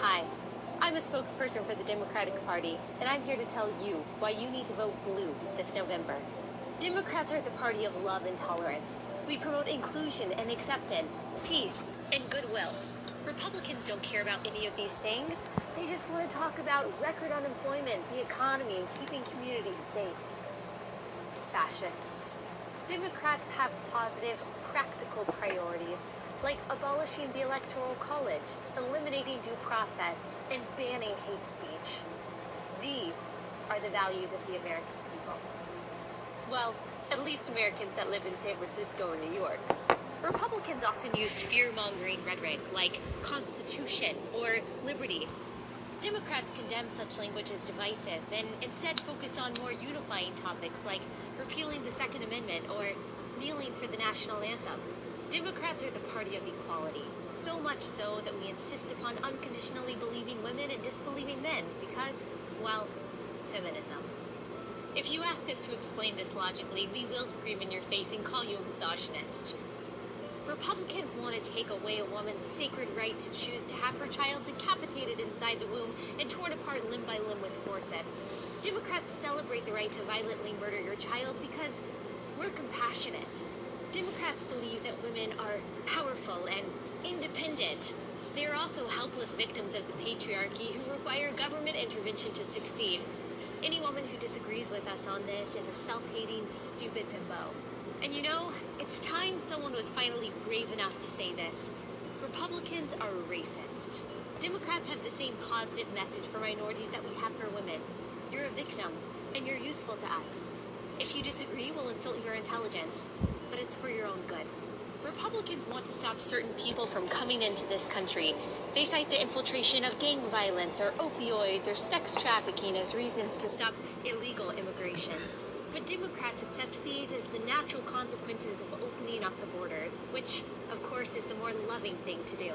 Hi, I'm a spokesperson for the Democratic Party, and I'm here to tell you why you need to vote blue this November. Democrats are the party of love and tolerance. We promote inclusion and acceptance, peace, and goodwill. Republicans don't care about any of these things. They just want to talk about record unemployment, the economy, and keeping communities safe. Fascists. Democrats have positive, practical priorities, like abolishing the Electoral College, eliminating due process, and banning hate speech. These are the values of the American people. Well, at least Americans that live in San Francisco or New York. Republicans often use fear-mongering rhetoric like Constitution or liberty. Democrats condemn such language as divisive and instead focus on more unifying topics like repealing the Second Amendment or kneeling for the national anthem. Democrats are the party of equality, so much so that we insist upon unconditionally believing women and disbelieving men because, well, feminism. If you ask us to explain this logically, we will scream in your face and call you a misogynist. Republicans want to take away a woman's sacred right to choose to have her child decapitated inside the womb and torn apart limb by limb with forceps. Democrats celebrate the right to violently murder your child because we're compassionate. Democrats believe that women are powerful and independent. They are also helpless victims of the patriarchy who require government intervention to succeed. Any woman who disagrees with us on this is a self-hating, stupid bimbo. And you know, it's time someone was finally brave enough to say this. Republicans are racist. Democrats have the same positive message for minorities that we have for women. You're a victim, and you're useful to us. If you disagree, we'll insult your intelligence, but it's for your own good. Republicans want to stop certain people from coming into this country. They cite the infiltration of gang violence or opioids or sex trafficking as reasons to stop illegal immigration. But Democrats accept these as the natural consequences of opening up the borders, which, of course, is the more loving thing to do.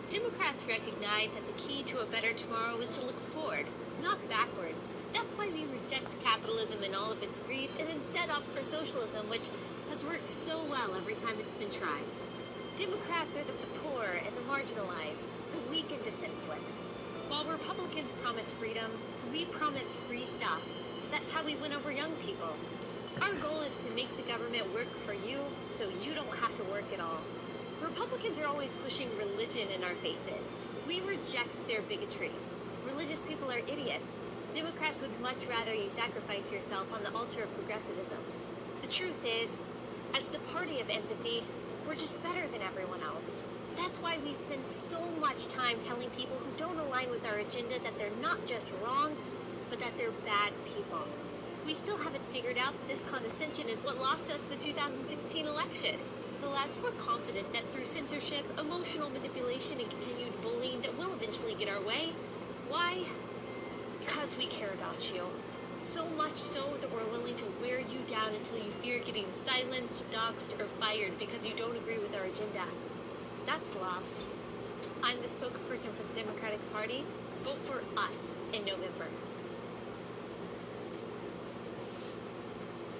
Democrats recognize that the key to a better tomorrow is to look forward, not backward. That's why we reject capitalism in all of its greed and instead opt for socialism, which has worked so well every time it's been tried. Democrats are the poor and the marginalized, the weak and defenseless. While Republicans promise freedom, we promise free stuff. That's how we win over young people. Our goal is to make the government work for you so you don't have to work at all. Republicans are always pushing religion in our faces. We reject their bigotry. Religious people are idiots. Democrats would much rather you sacrifice yourself on the altar of progressivism. The truth is, as the party of empathy, we're just better than everyone else. That's why we spend so much time telling people who don't align with our agenda that they're not just wrong, but that they're bad people. We still haven't figured out that this condescension is what lost us the 2016 election. Alas, we're confident that through censorship, emotional manipulation, and continued bullying that we'll eventually get our way. Why? Because we care about you. So much so that we're willing to wear you down until you fear getting silenced, doxxed, or fired because you don't agree with our agenda. That's love. I'm the spokesperson for the Democratic Party. Vote for us in November.